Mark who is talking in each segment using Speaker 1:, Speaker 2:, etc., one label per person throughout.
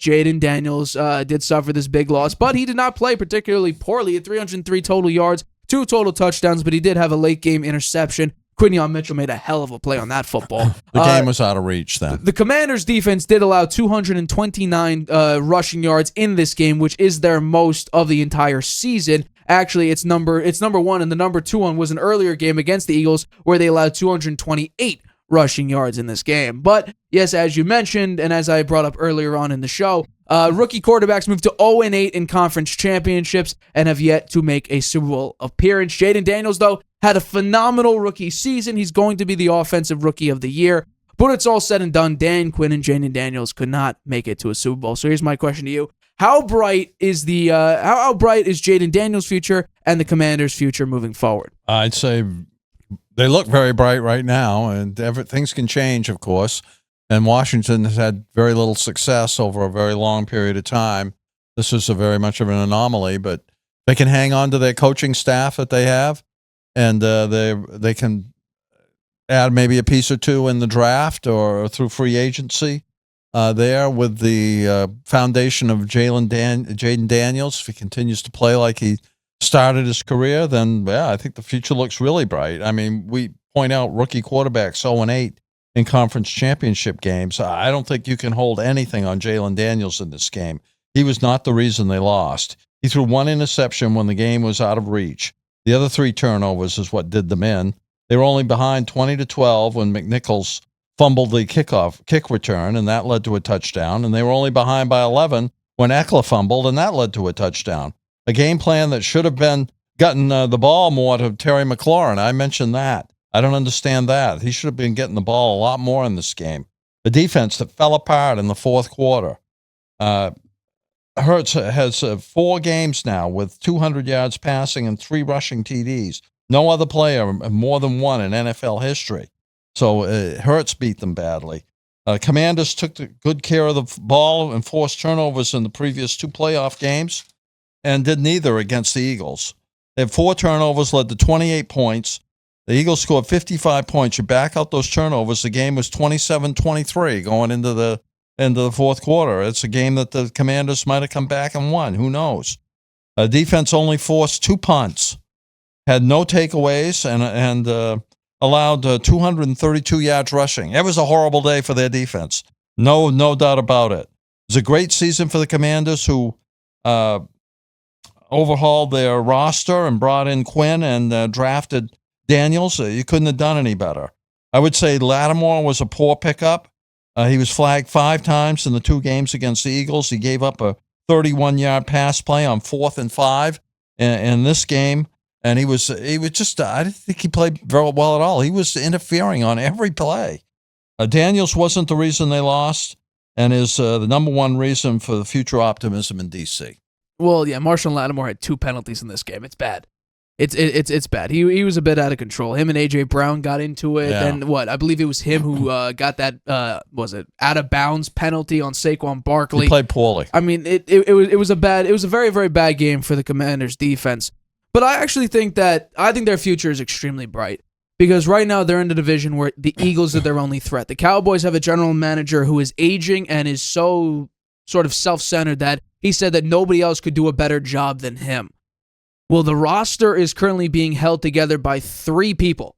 Speaker 1: Jayden Daniels did suffer this big loss, but he did not play particularly poorly at 303 total yards, 2 total touchdowns, but he did have a late-game interception. Quinion Mitchell made a hell of a play on that football.
Speaker 2: The game was out of reach then.
Speaker 1: The Commanders' defense did allow 229 rushing yards in this game, which is their most of the entire season. Actually, it's number one, and the number 2 one was an earlier game against the Eagles where they allowed 228 rushing yards in this game. But yes, as you mentioned, and as I brought up earlier on in the show, rookie quarterbacks moved to 0-8 in conference championships and have yet to make a Super Bowl appearance. Jayden Daniels, though, had a phenomenal rookie season. He's going to be the offensive rookie of the year. But it's all said and done, Dan Quinn and Jayden Daniels could not make it to a Super Bowl. So here's my question to you. How bright is Jayden Daniels' future and the Commanders' future moving forward?
Speaker 2: I'd say they look very bright right now, and things can change, of course. And Washington has had very little success over a very long period of time. This is very much of an anomaly, but they can hang on to their coaching staff that they have, and they can add maybe a piece or two in the draft or through free agency. There with the foundation of Jayden Daniels. If he continues to play like he started his career, then I think the future looks really bright. I mean, we point out rookie quarterbacks 0-8 in conference championship games. I don't think you can hold anything on Jayden Daniels in this game. He was not the reason they lost. He threw 1 interception when the game was out of reach. The other 3 turnovers is what did them in. They were only behind 20-12 when McNichols fumbled the kick return, and that led to a touchdown. And they were only behind by 11 when Eckler fumbled, and that led to a touchdown. A game plan that should have been gotten the ball more to Terry McLaurin. I mentioned that. I don't understand that. He should have been getting the ball a lot more in this game. The defense that fell apart in the fourth quarter. Hurts has 4 games now with 200 yards passing and 3 rushing TDs. No other player more than 1 in NFL history. So Hurts beat them badly. Commanders took good care of the ball and forced turnovers in the previous 2 playoff games and did neither against the Eagles. They had 4 turnovers, led to 28 points. The Eagles scored 55 points. You back out those turnovers, the game was 27-23 going into the fourth quarter. It's a game that the Commanders might have come back and won. Who knows? Defense only forced 2 punts, had no takeaways, and allowed 232 yards rushing. It was a horrible day for their defense. No doubt about it. It was a great season for the Commanders, who overhauled their roster and brought in Quinn and drafted Daniels. You couldn't have done any better. I would say Lattimore was a poor pickup. He was flagged 5 times in the 2 games against the Eagles. He gave up a 31-yard pass play on 4th and 5 in this game. And he was just, I didn't think he played very well at all. He was interfering on every play. Daniels wasn't the reason they lost and is the number 1 reason for the future optimism in D.C.
Speaker 1: Well, yeah, Marshall Lattimore had 2 penalties in this game. It's bad. It's bad. He was a bit out of control. Him and A.J. Brown got into it. Yeah. And I believe it was him who got that, was it out of bounds penalty on Saquon Barkley.
Speaker 2: He played poorly.
Speaker 1: I mean, it was a very, very bad game for the Commanders defense. But I actually think their future is extremely bright because right now they're in a division where the Eagles are their only threat. The Cowboys have a general manager who is aging and is so sort of self-centered that he said that nobody else could do a better job than him. Well, the roster is currently being held together by 3 people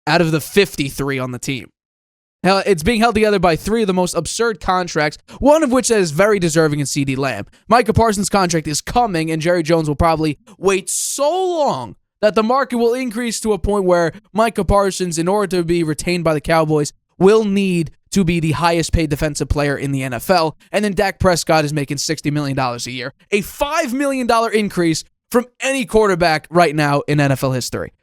Speaker 1: out of the 53 on the team. Hell, it's being held together by 3 of the most absurd contracts, one of which is very deserving in CeeDee Lamb. Micah Parsons' contract is coming, and Jerry Jones will probably wait so long that the market will increase to a point where Micah Parsons, in order to be retained by the Cowboys, will need to be the highest paid defensive player in the NFL. And then Dak Prescott is making $60 million a year, a $5 million increase from any quarterback right now in NFL history.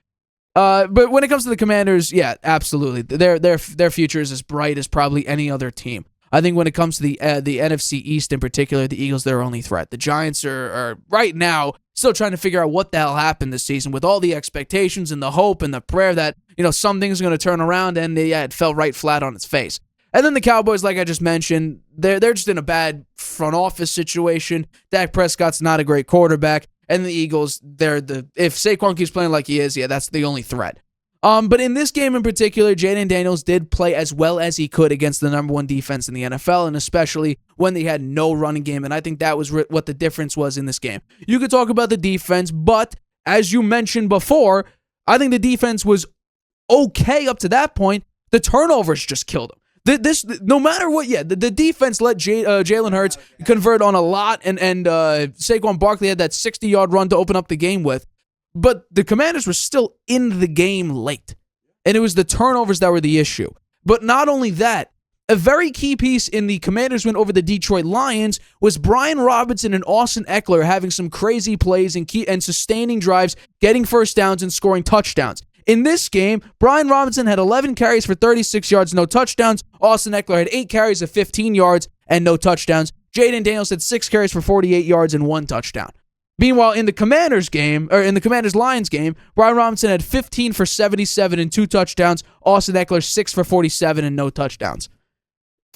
Speaker 1: But when it comes to the Commanders, yeah, absolutely. Their future is as bright as probably any other team. I think when it comes to the NFC East in particular, the Eagles, their only threat. The Giants are right now still trying to figure out what the hell happened this season with all the expectations and the hope and the prayer that, something's going to turn around, and it fell right flat on its face. And then the Cowboys, like I just mentioned, they're just in a bad front office situation. Dak Prescott's not a great quarterback. And the Eagles, if Saquon keeps playing like he is, yeah, that's the only threat. But in this game in particular, Jayden Daniels did play as well as he could against the number one defense in the NFL, and especially when they had no running game, and I think that was what the difference was in this game. You could talk about the defense, but as you mentioned before, I think the defense was okay up to that point. The turnovers just killed them. No matter what, the defense let Jalen Hurts convert on a lot, and Saquon Barkley had that 60-yard run to open up the game with. But the Commanders were still in the game late, and it was the turnovers that were the issue. But not only that, a very key piece in the Commanders' win over the Detroit Lions was Brian Robinson and Austin Eckler having some crazy plays and sustaining drives, getting first downs and scoring touchdowns. In this game, Brian Robinson had 11 carries for 36 yards, no touchdowns. Austin Eckler had 8 carries of 15 yards and no touchdowns. Jayden Daniels had 6 carries for 48 yards and 1 touchdown. Meanwhile, in the Commanders-Lions game, Brian Robinson had 15 for 77 and 2 touchdowns. Austin Eckler 6 for 47 and no touchdowns.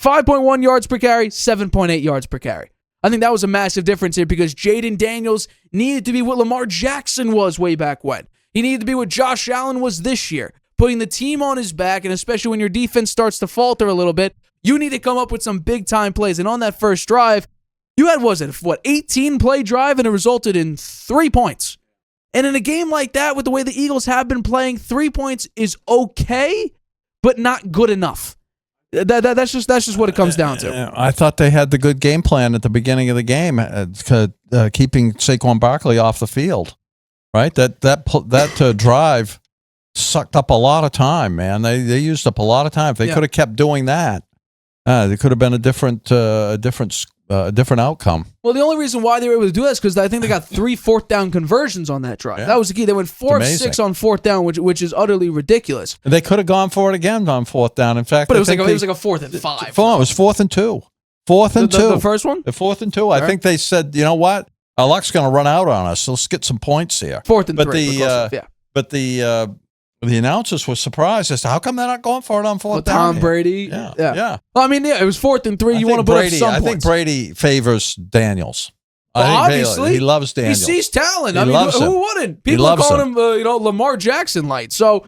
Speaker 1: 5.1 yards per carry, 7.8 yards per carry. I think that was a massive difference here because Jayden Daniels needed to be what Lamar Jackson was way back when. He needed to be what Josh Allen was this year, putting the team on his back, and especially when your defense starts to falter a little bit, you need to come up with some big-time plays. And on that first drive, you had, 18-play drive, and it resulted in 3 points. And in a game like that, with the way the Eagles have been playing, 3 points is okay, but not good enough. That's just what it comes down to.
Speaker 2: I thought they had the good game plan at the beginning of the game, keeping Saquon Barkley off the field. Right, that drive sucked up a lot of time, man. They used up a lot of time. If they could have kept doing that, there could have been a different outcome.
Speaker 1: Well, the only reason why they were able to do that is because I think they got 3 fourth-down conversions on that drive. Yeah. That was the key. They went 4 of 6 on fourth down, which is utterly ridiculous.
Speaker 2: They could have gone for it again on fourth down. In fact,
Speaker 1: but it was like a 4th and 5.
Speaker 2: It was 4th and 2. 4th and 2.
Speaker 1: The first one?
Speaker 2: The 4th and 2. I think they said, you know what? Our luck's going to run out on us. Let's get some points here.
Speaker 1: 4th and 3.
Speaker 2: But the announcers were surprised as to how come they're not going for it on fourth down.
Speaker 1: Tom Brady. Yeah. Well, I mean, it was 4th and 3. You want to put up some points.
Speaker 2: I think Brady favors Daniels.
Speaker 1: Obviously,
Speaker 2: he loves Daniels.
Speaker 1: He sees talent.
Speaker 2: He loves him.
Speaker 1: Who wouldn't? People are calling him, Lamar Jackson light. So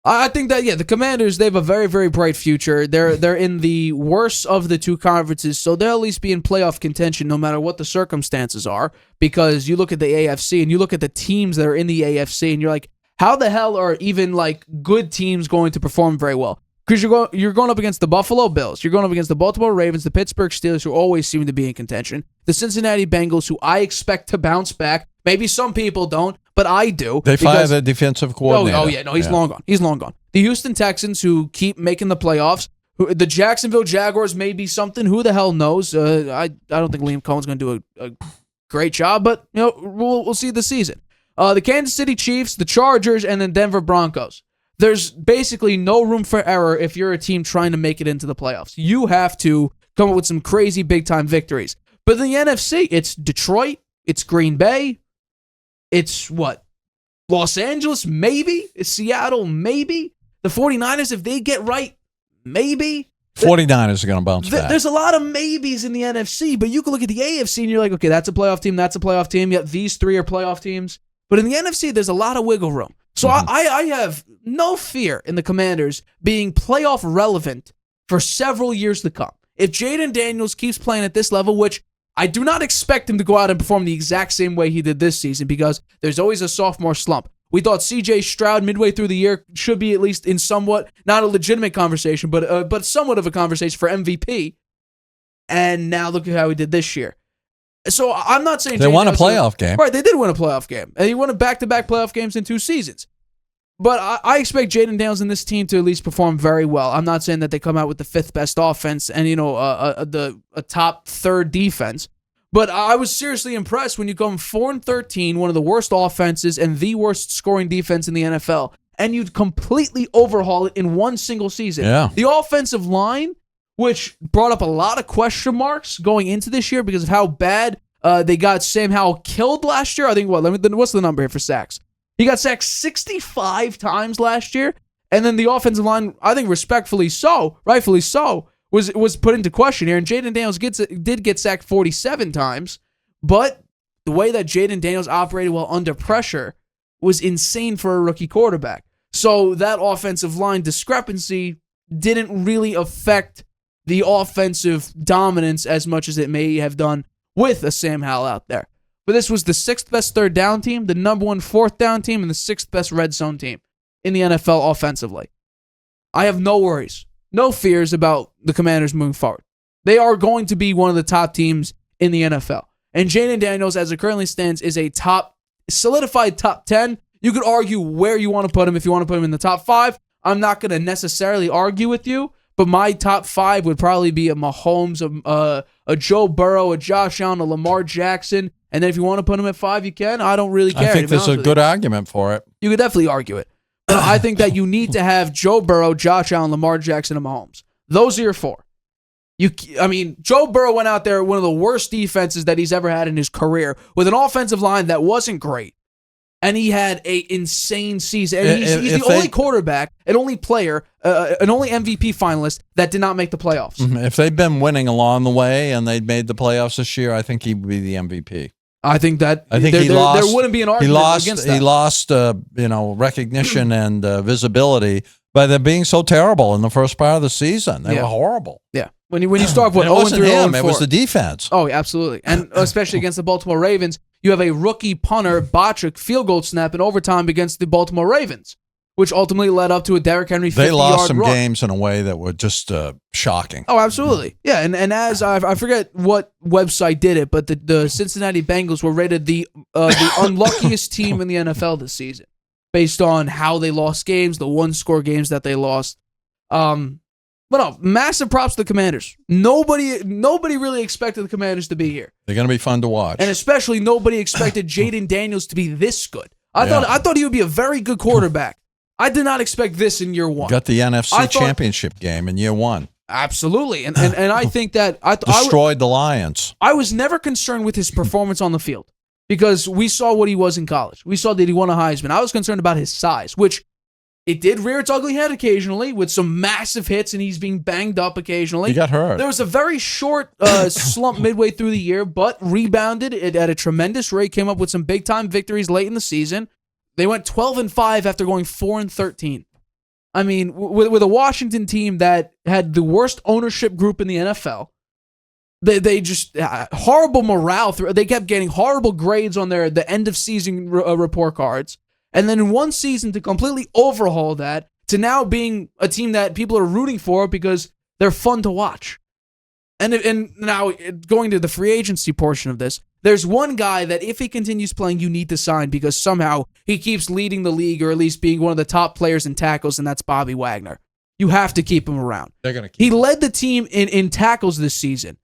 Speaker 1: I think that the Commanders, they have a very, very bright future. They're in the worst of the 2 conferences, so they'll at least be in playoff contention no matter what the circumstances are. Because you look at the AFC and you look at the teams that are in the AFC, and you're like, how the hell are even good teams going to perform very well? Because you're going up against the Buffalo Bills, you're going up against the Baltimore Ravens, the Pittsburgh Steelers, who always seem to be in contention, the Cincinnati Bengals, who I expect to bounce back. Maybe some people don't, but I do.
Speaker 2: They fired the defensive coordinator.
Speaker 1: He's long gone. He's long gone. The Houston Texans, who keep making the playoffs. The Jacksonville Jaguars may be something. Who the hell knows? I don't think Liam Cohen's going to do a great job, but we'll see this season. The Kansas City Chiefs, the Chargers, and the Denver Broncos. There's basically no room for error if you're a team trying to make it into the playoffs. You have to come up with some crazy big-time victories. But in the NFC, it's Detroit, it's Green Bay, it's Los Angeles, maybe? It's Seattle, maybe? The 49ers, if they get right, maybe?
Speaker 2: 49ers are going to bounce back.
Speaker 1: There's a lot of maybes in the NFC, but you can look at the AFC and you're like, okay, that's a playoff team, that's a playoff team. Yet these 3 are playoff teams. But in the NFC, there's a lot of wiggle room. So I have no fear in the Commanders being playoff relevant for several years to come. If Jayden Daniels keeps playing at this level, which I do not expect him to go out and perform the exact same way he did this season because there's always a sophomore slump. We thought C.J. Stroud midway through the year should be at least in somewhat, not a legitimate conversation, but somewhat of a conversation for MVP. And now look at how he did this year. So I'm not saying
Speaker 2: they won a playoff game.
Speaker 1: Right, they did win a playoff game. And he won a back-to-back playoff games in 2 seasons. But I expect Jayden Daniels and this team to at least perform very well. I'm not saying that they come out with the 5th best offense and a top 3rd defense. But I was seriously impressed when you come 4-13, one of the worst offenses and the worst scoring defense in the NFL, and you'd completely overhaul it in one single season.
Speaker 2: Yeah.
Speaker 1: The offensive line, which brought up a lot of question marks going into this year because of how bad they got Sam Howell killed last year. I think, what's the number here for sacks? He got sacked 65 times last year, and then the offensive line, I think rightfully so, was put into question here. And Jayden Daniels did get sacked 47 times, but the way that Jayden Daniels operated while under pressure was insane for a rookie quarterback. So that offensive line discrepancy didn't really affect the offensive dominance as much as it may have done with a Sam Howell out there. But this was the 6th best third down team, the number 1 fourth down team, and the 6th best red zone team in the NFL offensively. I have no worries, no fears about the Commanders moving forward. They are going to be one of the top teams in the NFL. And Jayden Daniels, as it currently stands, is a solidified top 10. You could argue where you want to put him. If you want to put him in the top 5, I'm not going to necessarily argue with you, but my top 5 would probably be a Mahomes, a Joe Burrow, a Josh Allen, a Lamar Jackson. And then if you want to put him at 5, you can. I don't really care.
Speaker 2: I think there's a good argument for it.
Speaker 1: You could definitely argue it. But I think that you need to have Joe Burrow, Josh Allen, Lamar Jackson, and Mahomes. Those are your 4. Joe Burrow went out there, one of the worst defenses that he's ever had in his career, with an offensive line that wasn't great. And he had an insane season. And he's the only quarterback, and only player, and only MVP finalist that did not make the playoffs.
Speaker 2: If they'd been winning along the way and they'd made the playoffs this year, I think he would be the MVP.
Speaker 1: I think there wouldn't be an argument against that.
Speaker 2: He lost, recognition and visibility by them being so terrible in the first part of the season. They were horrible.
Speaker 1: Yeah. When you start with
Speaker 2: 0-3, 0-4. It was the defense.
Speaker 1: Oh, absolutely. And especially against the Baltimore Ravens, you have a rookie punter botch a field goal snap in overtime against the Baltimore Ravens, which ultimately led up to a Derrick Henry 50-yard run.
Speaker 2: They lost some games in a way that were just shocking.
Speaker 1: Oh, absolutely. Yeah, and as I forget what website did it, but the Cincinnati Bengals were rated the unluckiest team in the NFL this season based on how they lost games, the one-score games that they lost. But no, massive props to the Commanders. Nobody really expected the Commanders to be here.
Speaker 2: They're going to be fun to watch.
Speaker 1: And especially nobody expected Jayden Daniels to be this good. I thought he would be a very good quarterback. I did not expect this in year 1.
Speaker 2: Got the NFC Championship game in year 1.
Speaker 1: Absolutely. And I think that
Speaker 2: destroyed the Lions.
Speaker 1: I was never concerned with his performance on the field because we saw what he was in college. We saw that he won a Heisman. I was concerned about his size, which it did rear its ugly head occasionally with some massive hits, and he's being banged up occasionally.
Speaker 2: He got hurt.
Speaker 1: There was a very short slump midway through the year, but rebounded it at a tremendous rate, came up with some big-time victories late in the season. They went 12-5 after going 4-13. I mean, with a Washington team that had the worst ownership group in the NFL, they just horrible morale. They kept getting horrible grades on the end-of-season report cards. And then in one season to completely overhaul that to now being a team that people are rooting for because they're fun to watch. And now going to the free agency portion of this, there's one guy that if he continues playing, you need to sign because somehow he keeps leading the league or at least being one of the top players in tackles, and that's Bobby Wagner. You have to keep him around.
Speaker 2: They're gonna keep
Speaker 1: He led the team in tackles this season.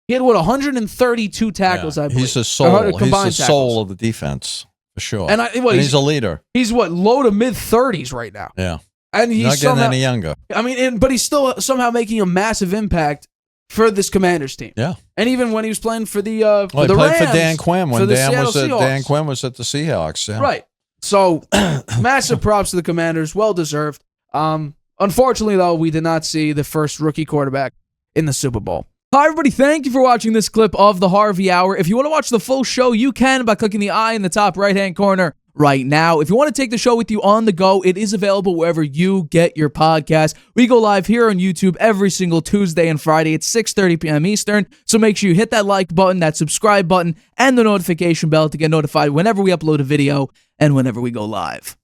Speaker 1: He had, 132 tackles, I believe.
Speaker 2: He's the soul. He's the soul of the defense. For sure. And he's a leader.
Speaker 1: He's low to mid-30s right now.
Speaker 2: Yeah.
Speaker 1: And he's
Speaker 2: not getting any younger.
Speaker 1: I mean, but he's still somehow making a massive impact for this Commanders team.
Speaker 2: Yeah.
Speaker 1: And even when he was playing for the
Speaker 2: Rams. He played for Dan Quinn when Dan Quinn was at the Seahawks. Yeah.
Speaker 1: Right. So, massive props to the Commanders. Well deserved. Unfortunately, though, we did not see the first rookie quarterback in the Super Bowl. Hi, everybody. Thank you for watching this clip of the Harvey Hour. If you want to watch the full show, you can by clicking the I in the top right-hand corner right now. If you want to take the show with you on the go, it is available wherever you get your podcast. We go live here on YouTube every single Tuesday and Friday at 6:30 p.m. Eastern. So make sure you hit that like button, that subscribe button, and the notification bell to get notified whenever we upload a video and whenever we go live.